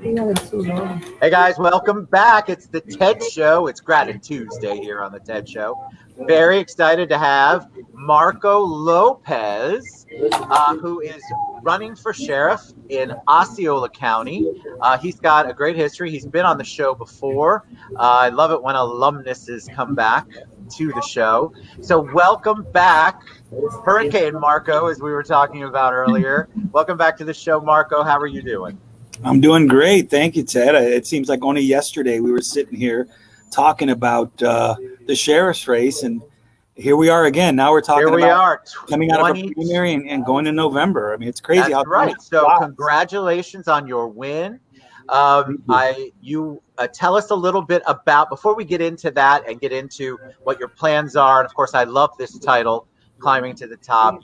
Hey guys, welcome back. It's the TED Show. It's Gratitude Tuesday here on the TED Show. Very excited to have Marco Lopez, who is running for sheriff in Osceola County. He's got a great history. He's been on the show before. I love it when alumnuses come back to the show. So welcome back, Hurricane Marco, as we were talking about earlier. Welcome back to the show, Marco. How are you doing? I'm doing great. Thank you, Ted. It seems like only yesterday we were sitting here talking about the sheriff's race, and here we are again. Now we're talking about coming out of a primary and going to November. I mean, it's crazy. That's right. So congratulations on your win. You tell us a little bit about, before we get into that and get into what your plans are, and of course I love this title, Climbing to the Top.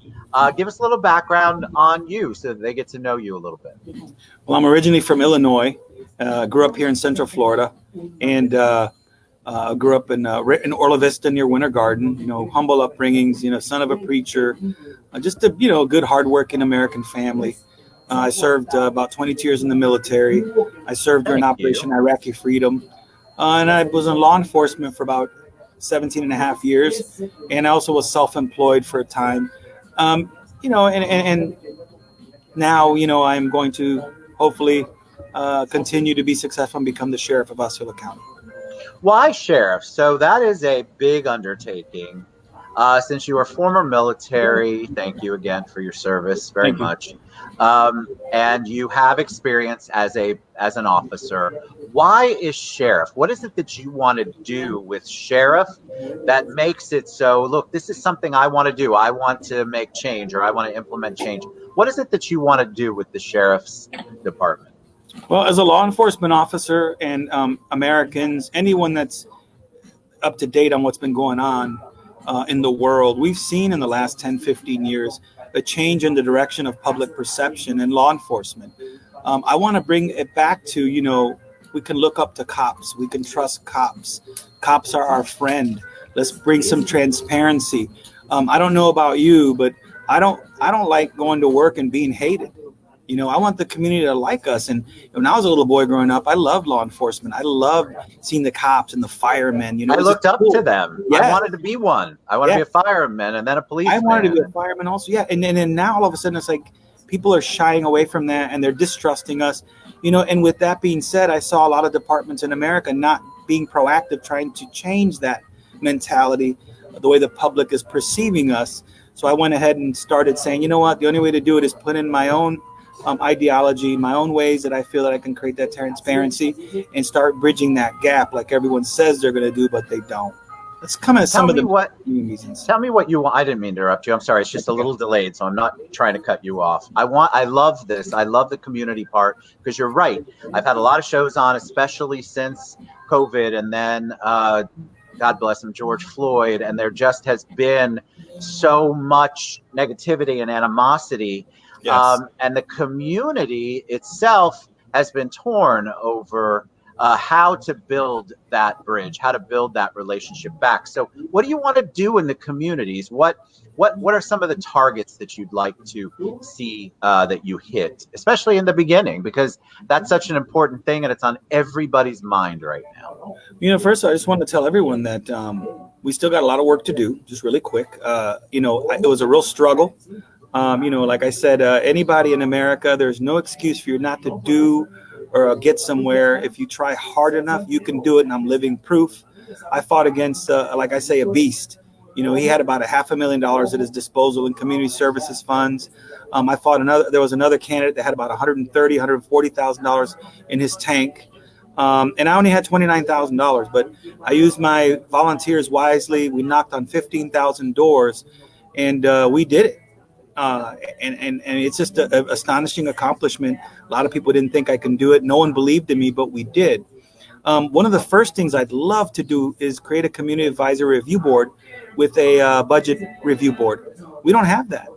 Give us a little background on you so that they get to know you a little bit. Well, I'm originally from Illinois, grew up here in Central Florida, and grew up in Orla Vista near Winter Garden, humble upbringings, son of a preacher, just a, good, hardworking American family. I served about 22 years in the military. I served during Operation Iraqi Freedom, and I was in law enforcement for about 17 and a half years, and I also was self-employed for a time, and now I'm going to hopefully continue to be successful and become the sheriff of Osceola County. Why sheriff? So that is a big undertaking. Since you are former military, thank you again for your service very much. And you have experience as an officer. Why is sheriff? What is it that you want to do with sheriff that makes it so, look, this is something I want to do. I want to make change, or I want to implement change. What is it that you want to do with the sheriff's department? Well, as a law enforcement officer and Americans, anyone that's up to date on what's been going on in the world, we've seen in the last 10, 15 years a change in the direction of public perception and law enforcement. I want to bring it back to, we can look up to cops. We can trust cops. Cops are our friend. Let's bring some transparency. I don't know about you, but I don't like going to work and being hated. I want the community to like us. And when I was a little boy growing up, I loved law enforcement. I loved seeing the cops and the firemen. I looked up to them. Yeah. I wanted to be one. I wanted to be a fireman and then a policeman. I wanted to be a fireman also. Yeah. And then now all of a sudden it's like people are shying away from that and they're distrusting us. And with that being said, I saw a lot of departments in America not being proactive, trying to change that mentality, the way the public is perceiving us. So I went ahead and started saying, you know what, the only way to do it is put in my own ideology, my own ways that I feel that I can create that transparency and start bridging that gap like everyone says they're going to do, but they don't. Let's come at some of the reasons. Tell me what you want. I didn't mean to interrupt you. I'm sorry. It's just a little delayed, so I'm not trying to cut you off. I love this. I love the community part because you're right. I've had a lot of shows on, especially since COVID, and then God bless him, George Floyd, and there just has been so much negativity and animosity. Yes. And the community itself has been torn over how to build that bridge, how to build that relationship back. So what do you want to do in the communities? What are some of the targets that you'd like to see that you hit, especially in the beginning, because that's such an important thing and it's on everybody's mind right now? First, I just want to tell everyone that we still got a lot of work to do, just really quick. It was a real struggle. Like I said, anybody in America, there's no excuse for you not to do or get somewhere. If you try hard enough, you can do it. And I'm living proof. I fought against, like I say, a beast. He had about $500,000 at his disposal in community services funds. I fought there was another candidate that had about $140,000 in his tank. And I only had $29,000, but I used my volunteers wisely. We knocked on 15,000 doors and we did it. And it's just an astonishing accomplishment. A lot of people didn't think I can do it. No one believed in me, but we did. One of the first things I'd love to do is create a community advisory review board with a budget review board. We don't have that.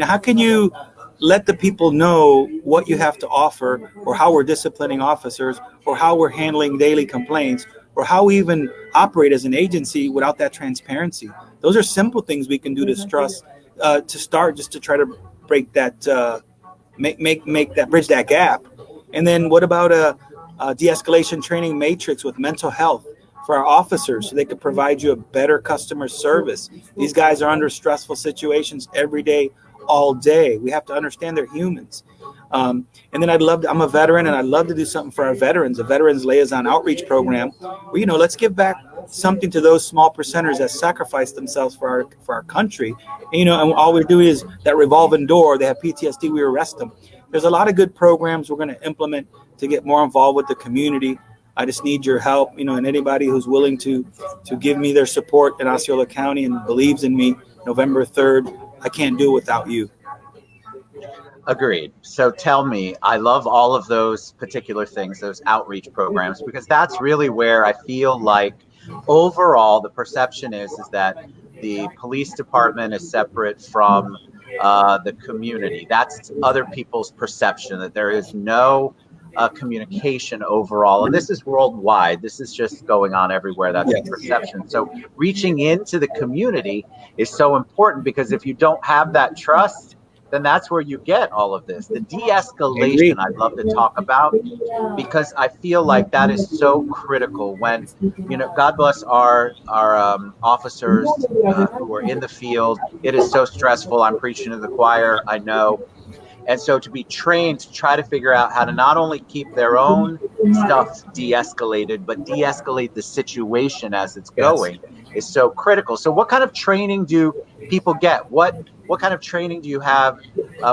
How can you let the people know what you have to offer, or how we're disciplining officers, or how we're handling daily complaints, or how we even operate as an agency without that transparency? Those are simple things we can do to start just to try to break that, make that bridge that gap. And then what about a de-escalation training matrix with mental health for our officers so they could provide you a better customer service? These guys are under stressful situations every day, all day. We have to understand they're humans. And then I'm a veteran, and I'd love to do something for our veterans, a veterans liaison outreach program where, let's give back something to those small percenters that sacrifice themselves for our country. And all we're doing is that revolving door. They have PTSD, we arrest them. There's a lot of good programs we're going to implement to get more involved with the community. I just need your help, and anybody who's willing to give me their support in Osceola County and believes in me. November 3rd, I can't do it without you. Agreed. So tell me, I love all of those particular things, those outreach programs, because that's really where I feel like overall the perception is that the police department is separate from the community. That's other people's perception, that there is no communication overall. And this is worldwide. This is just going on everywhere. That's the perception. So reaching into the community is so important, because if you don't have that trust, then that's where you get all of this. The de-escalation I'd love to talk about, because I feel like that is so critical when, God bless our officers who are in the field. It is so stressful. I'm preaching to the choir, I know. And so to be trained to try to figure out how to not only keep their own stuff de-escalated, but de-escalate the situation as it's going is so critical. So what kind of training do people get? What kind of training do you have?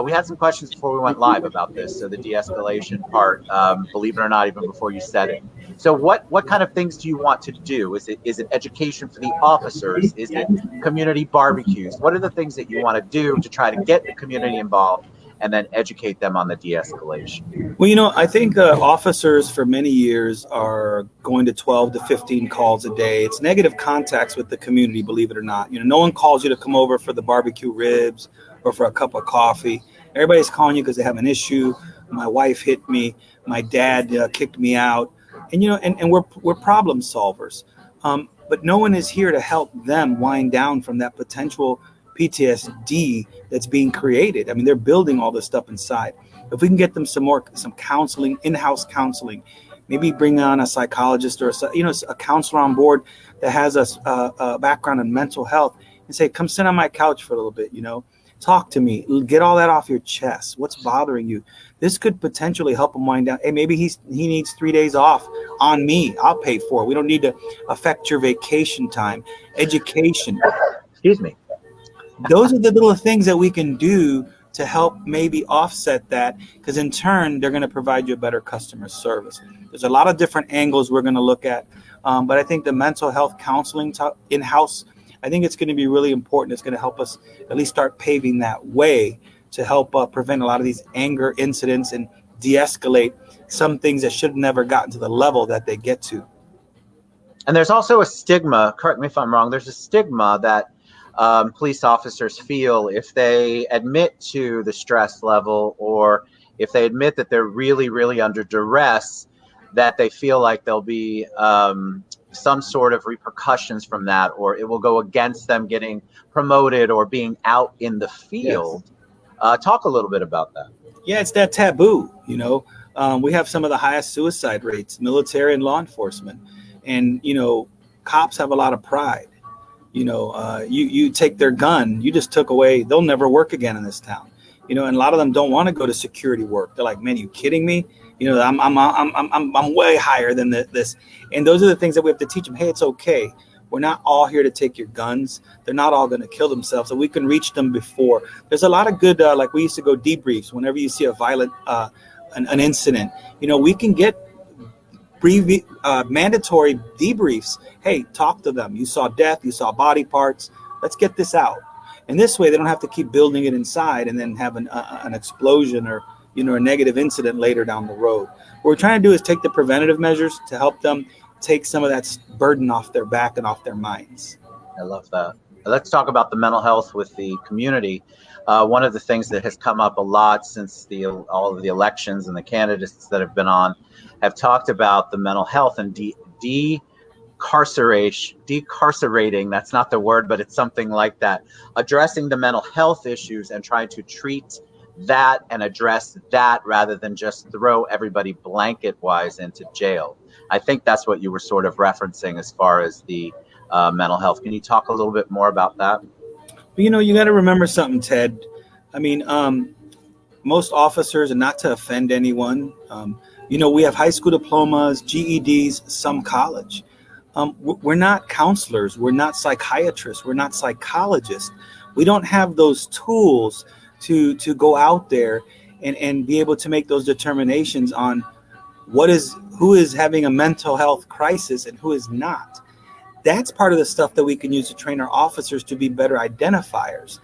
We had some questions before we went live about this. So the de-escalation part, believe it or not, even before you said it. So what kind of things do you want to do? Is it education for the officers? Is it community barbecues? What are the things that you want to do to try to get the community involved and then educate them on the de-escalation? Well, I think officers for many years are going to 12 to 15 calls a day. It's negative contacts with the community, believe it or not. No one calls you to come over for the barbecue ribs or for a cup of coffee. Everybody's calling you because they have an issue. My wife hit me. My dad kicked me out. And, and we're problem solvers. But no one is here to help them wind down from that potential PTSD that's being created. I mean, they're building all this stuff inside. If we can get them some counseling, in-house counseling, maybe bring on a psychologist or a counselor on board that has a background in mental health, and say, come sit on my couch for a little bit, talk to me, get all that off your chest. What's bothering you? This could potentially help him wind down. Hey, maybe he needs 3 days off on me. I'll pay for it. We don't need to affect your vacation time. Education. Excuse me. Those are the little things that we can do to help maybe offset that, because in turn, they're going to provide you a better customer service. There's a lot of different angles we're going to look at. But I think the mental health counseling in-house, I think it's going to be really important. It's going to help us at least start paving that way to help prevent a lot of these anger incidents and de-escalate some things that should have never gotten to the level that they get to. And there's also a stigma, correct me if I'm wrong, there's a stigma that police officers feel if they admit to the stress level, or if they admit that they're really, really under duress, that they feel like there'll be some sort of repercussions from that, or it will go against them getting promoted or being out in the field. Yes. Talk a little bit about that. Yeah, it's that taboo. We have some of the highest suicide rates, military and law enforcement. And, cops have a lot of pride. You take their gun, you just took away, they'll never work again in this town. And a lot of them don't want to go to security work. They're like, man, you kidding me? I'm way higher than this. And those are the things that we have to teach them. Hey, it's okay. We're not all here to take your guns. They're not all going to kill themselves. So we can reach them before. There's a lot of good, like we used to go debriefs whenever you see a violent, an incident. We can get mandatory debriefs. Hey, talk to them. You saw death. You saw body parts. Let's get this out. And this way, they don't have to keep building it inside and then have an explosion or a negative incident later down the road. What we're trying to do is take the preventative measures to help them take some of that burden off their back and off their minds. I love that. Let's talk about the mental health with the community. One of the things that has come up a lot since all of the elections and the candidates that have been on have talked about the mental health and decarcerating, that's not the word, but it's something like that, addressing the mental health issues and trying to treat that and address that rather than just throw everybody blanket wise into jail. I think that's what you were sort of referencing as far as the mental health. Can you talk a little bit more about that? But, you got to remember something, Ted. I mean, most officers, and not to offend anyone, we have high school diplomas, GEDs, some college. We're not counselors. We're not psychiatrists. We're not psychologists. We don't have those tools to go out there and be able to make those determinations on who is having a mental health crisis and who is not. That's part of the stuff that we can use to train our officers to be better identifiers.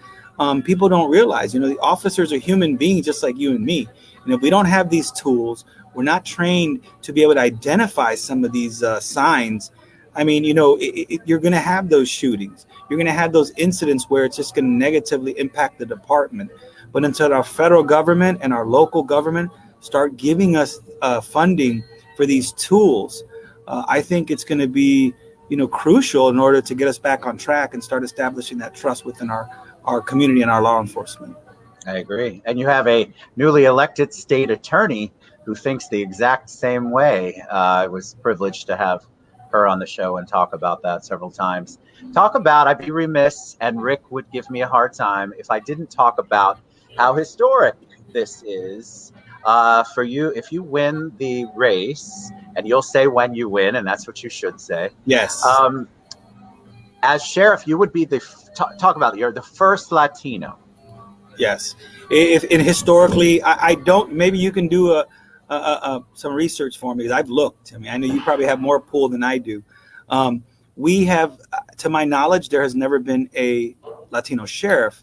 People don't realize, the officers are human beings just like you and me. If we don't have these tools, we're not trained to be able to identify some of these signs. I mean, you're going to have those shootings. You're going to have those incidents where it's just going to negatively impact the department. But until our federal government and our local government start giving us funding for these tools, I think it's going to be, crucial in order to get us back on track and start establishing that trust within our community and our law enforcement. I agree. And you have a newly elected state attorney who thinks the exact same way. I was privileged to have her on the show and talk about that several times. I'd be remiss, and Rick would give me a hard time if I didn't talk about how historic this is for you. If you win the race, and you'll say when you win, and that's what you should say. Yes. As sheriff, you would be you're the first Latino. Yes. If historically, I don't. Maybe you can do some research for me, because I've looked. I mean, I know you probably have more pull than I do. We have, to my knowledge, there has never been a Latino sheriff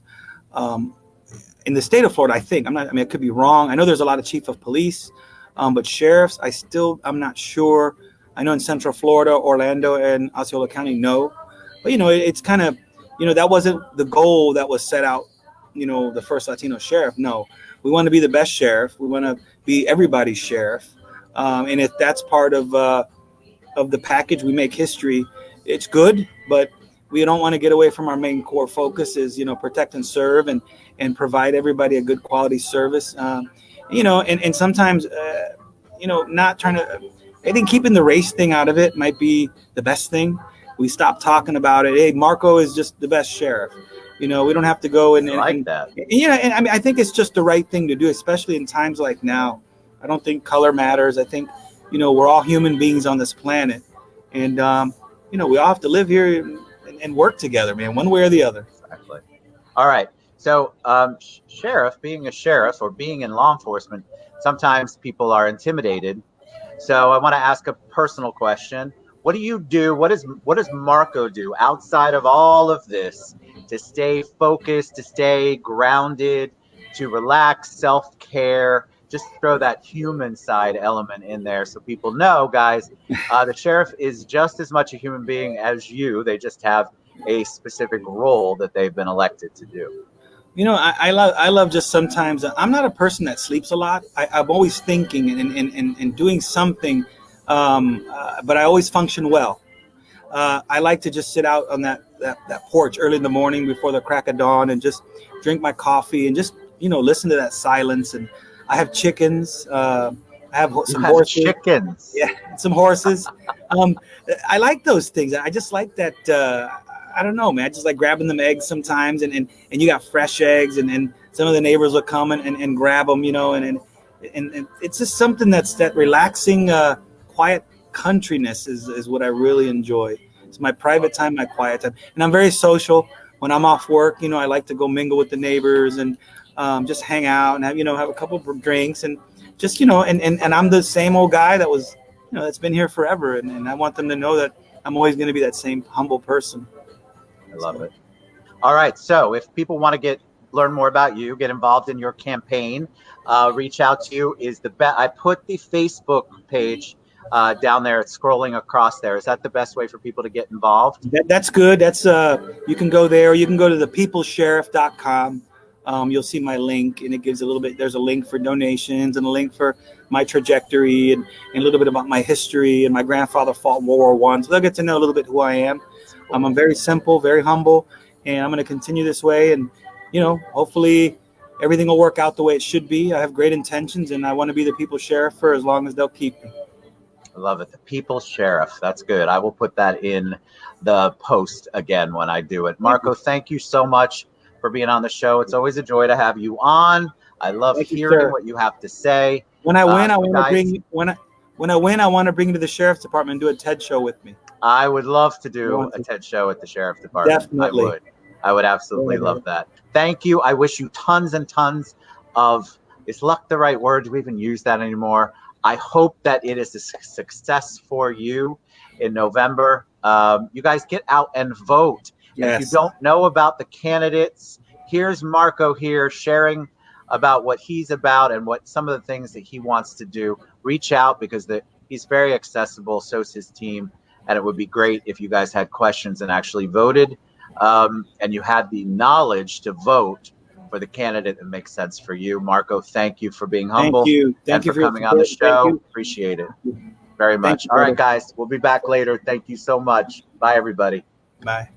in the state of Florida. I think I could be wrong. I know there's a lot of chief of police, but sheriffs, I'm not sure. I know in Central Florida, Orlando, and Osceola County, no. But it's kind of, that wasn't the goal that was set out. The first Latino sheriff. No, we want to be the best sheriff. We want to be everybody's sheriff. And if that's part of the package, we make history. It's good, but we don't want to get away from our main core focus is, protect and serve and provide everybody a good quality service. And sometimes, not trying to, I think keeping the race thing out of it might be the best thing. We stop talking about it. Hey, Marco is just the best sheriff. We don't have to go and that. And I mean, I think it's just the right thing to do, especially in times like now. I don't think color matters. I think, we're all human beings on this planet, and we all have to live here and work together, man, one way or the other. Exactly. All right. So, sheriff, being a sheriff or being in law enforcement, sometimes people are intimidated. So, I want to ask a personal question. What do you do? What does Marco do outside of all of this to stay focused, to stay grounded, to relax, self-care? Just throw that human side element in there so people know, guys, the sheriff is just as much a human being as you. They just have a specific role that they've been elected to do. I love just sometimes, I'm not a person that sleeps a lot. I'm always thinking and doing something, but I always function well. I like to just sit out on that porch early in the morning before the crack of dawn and just drink my coffee and just, listen to that silence. And I have chickens. I have some horses. Chickens. Yeah, some horses. I like those things. I just like that. I don't know, man. I just like grabbing them eggs sometimes, and you got fresh eggs, and some of the neighbors will come and grab them, and it's just something that relaxing, quiet countryness is what I really enjoy. It's my private time, my quiet time, and I'm very social. When I'm off work, I like to go mingle with the neighbors and just hang out and have a couple of drinks and just and I'm the same old guy that was that's been here forever, and I want them to know that I'm always going to be that same humble person. I love it. All right. So if people want to learn more about you, get involved in your campaign, reach out to you. I put the Facebook page down there. It's scrolling across there. Is that the best way for people to get involved? That's good. That's you can go there. You can go to thepeoplesheriff.com. You'll see my link, and it gives a little bit. There's a link for donations and a link for my trajectory and a little bit about my history. And my grandfather fought in World War I, so they'll get to know a little bit who I am. I'm very simple, very humble, and I'm going to continue this way. And hopefully, everything will work out the way it should be. I have great intentions, and I want to be the people's sheriff for as long as they'll keep me. I love it. The people's sheriff. That's good. I will put that in the post again when I do it. Marco, thank you so much for being on the show. It's always a joy to have you on. I love hearing what you have to say. When I win, I want to bring when I win, I want to bring you to the sheriff's department and do a TED show with me. I would love to do a TED show at the sheriff's department. Definitely. I would absolutely love that. Thank you. I wish you tons and tons of, is luck the right word? Do we even use that anymore? I hope that it is a success for you in November. You guys get out and vote. Yes. If you don't know about the candidates, here's Marco here sharing about what he's about and what some of the things that he wants to do. Reach out because he's very accessible. So's his team. And it would be great if you guys had questions and actually voted. And you had the knowledge to vote for the candidate that makes sense for you. Marco, thank you for being humble. Thank you for coming on the show. Appreciate it very much. All right, guys, we'll be back later. Thank you so much. Bye, everybody. Bye.